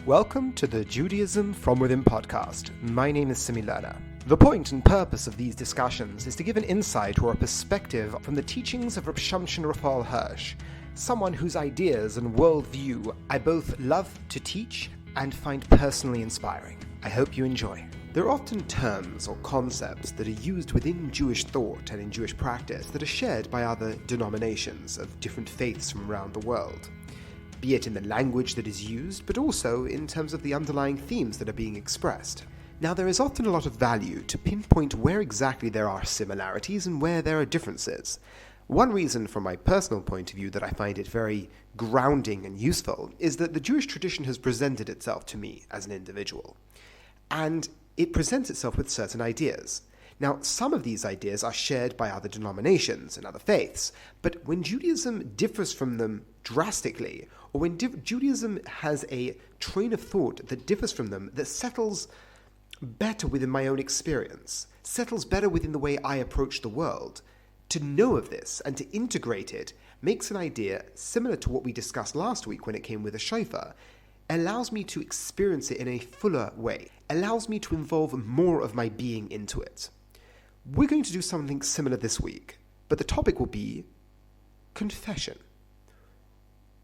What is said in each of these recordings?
Welcome to the Judaism From Within podcast. My name is Similana. The point and purpose of these discussions is to give an insight or a perspective from the teachings of Raphael Hirsch, someone whose ideas and worldview I both love to teach and find personally inspiring. I hope you enjoy. There are often terms or concepts that are used within Jewish thought and in Jewish practice that are shared by other denominations of different faiths from around the world, be it in the language that is used, but also in terms of the underlying themes that are being expressed. Now, there is often a lot of value to pinpoint where exactly there are similarities and where there are differences. One reason from my personal point of view that I find it very grounding and useful is that the Jewish tradition has presented itself to me as an individual, and it presents itself with certain ideas. Now, some of these ideas are shared by other denominations and other faiths, but when Judaism differs from them drastically, or when Judaism has a train of thought that differs from them, that settles better within my own experience, settles better within the way I approach the world, to know of this and to integrate it makes an idea similar to what we discussed last week when it came with the shofar, allows me to experience it in a fuller way, allows me to involve more of my being into it. We're going to do something similar this week, but the topic will be confession.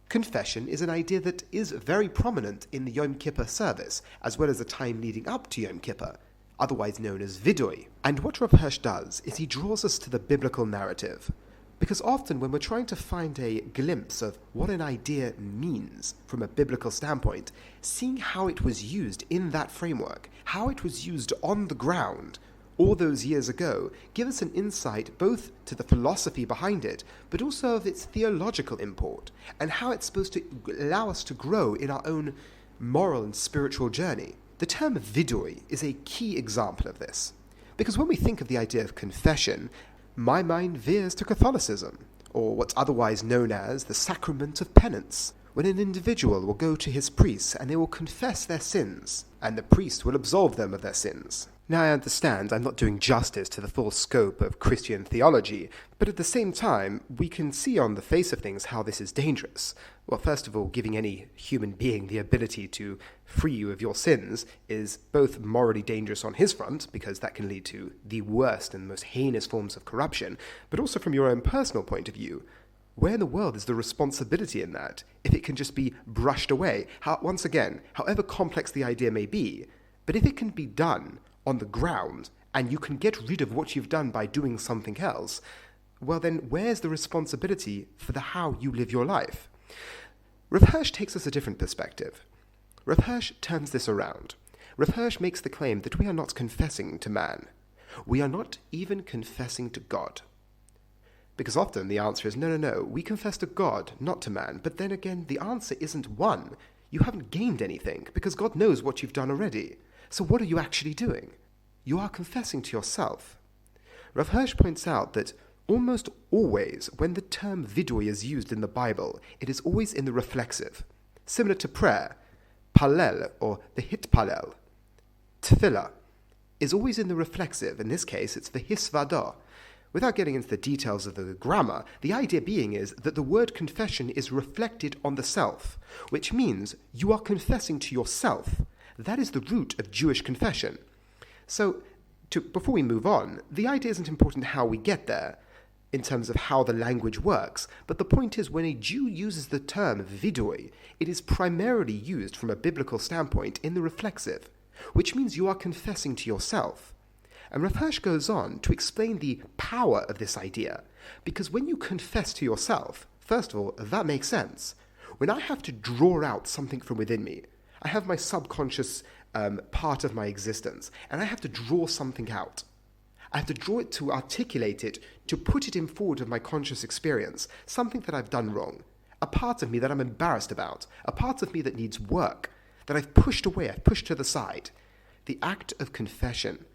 Confession is an idea that is very prominent in the Yom Kippur service, as well as the time leading up to Yom Kippur, otherwise known as Vidui. And what Rav Hirsch does is he draws us to the biblical narrative, because often when we're trying to find a glimpse of what an idea means from a biblical standpoint, seeing how it was used in that framework, how it was used on the ground all those years ago, give us an insight both to the philosophy behind it, but also of its theological import, and how it's supposed to allow us to grow in our own moral and spiritual journey. The term Vidui is a key example of this, because when we think of the idea of confession, my mind veers to Catholicism, or what's otherwise known as the sacrament of penance, when an individual will go to his priest and they will confess their sins, and the priest will absolve them of their sins. Now, I understand I'm not doing justice to the full scope of Christian theology, but at the same time, we can see on the face of things how this is dangerous. Well, first of all, giving any human being the ability to free you of your sins is both morally dangerous on his front, because that can lead to the worst and most heinous forms of corruption, but also from your own personal point of view. Where in the world is the responsibility in that, if it can just be brushed away? Once again, however complex the idea may be, but if it can be done on the ground, and you can get rid of what you've done by doing something else, well then, where's the responsibility for the how you live your life? Rav Hirsch takes us a different perspective. Rav Hirsch turns this around. Rav Hirsch makes the claim that we are not confessing to man. We are not even confessing to God. Because often the answer is, no, we confess to God, not to man. But then again, the answer isn't one. You haven't gained anything, because God knows what you've done already. So what are you actually doing? You are confessing to yourself. Rav Hirsch points out that almost always when the term Vidui is used in the Bible, it is always in the reflexive. Similar to prayer, palel or the hitpalel. Tefillah is always in the reflexive. In this case, it's the hisvada. Without getting into the details of the grammar, the idea being is that the word confession is reflected on the self, which means you are confessing to yourself. That is the root of Jewish confession. So, before we move on, the idea isn't important how we get there, in terms of how the language works, but the point is when a Jew uses the term vidui, it is primarily used from a biblical standpoint in the reflexive, which means you are confessing to yourself. And Rav Hirsch goes on to explain the power of this idea, because when you confess to yourself, first of all, that makes sense. When I have to draw out something from within me, I have my subconscious part of my existence, and I have to draw something out. I have to draw it to articulate it, to put it in forward of my conscious experience, something that I've done wrong, a part of me that I'm embarrassed about, a part of me that needs work, that I've pushed away, I've pushed to the side. The act of confession,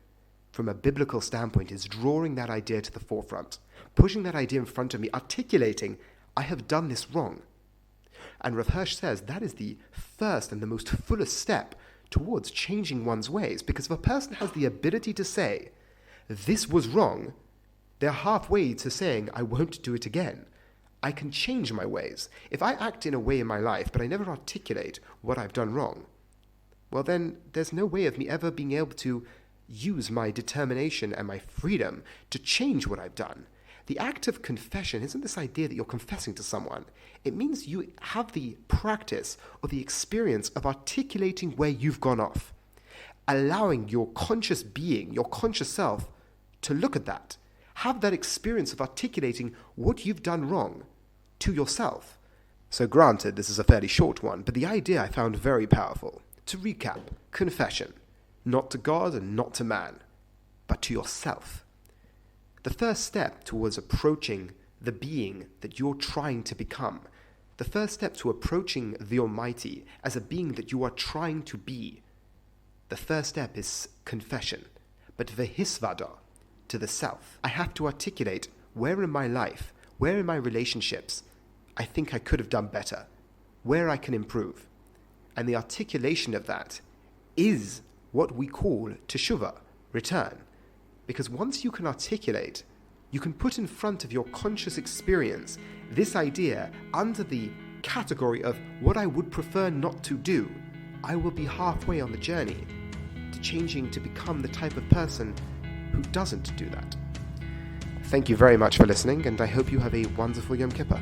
from a biblical standpoint, is drawing that idea to the forefront, pushing that idea in front of me, articulating, I have done this wrong. And Rav Hirsch says that is the first and the most fullest step towards changing one's ways, because if a person has the ability to say, this was wrong, they're halfway to saying, I won't do it again. I can change my ways. If I act in a way in my life, but I never articulate what I've done wrong, well then there's no way of me ever being able to use my determination and my freedom to change what I've done. The act of confession isn't this idea that you're confessing to someone. It means you have the practice or the experience of articulating where you've gone off, allowing your conscious being, your conscious self, to look at that. Have that experience of articulating what you've done wrong to yourself. So granted, this is a fairly short one, but the idea I found very powerful. To recap, confession, not to God and not to man, but to yourself. The first step towards approaching the being that you're trying to become, the first step to approaching the Almighty as a being that you are trying to be, the first step is confession, but vehisvada, to the self. I have to articulate where in my life, where in my relationships, I think I could have done better, where I can improve. And the articulation of that is what we call teshuvah, return. Because once you can articulate, you can put in front of your conscious experience this idea under the category of what I would prefer not to do. I will be halfway on the journey to changing to become the type of person who doesn't do that. Thank you very much for listening, and I hope you have a wonderful Yom Kippur.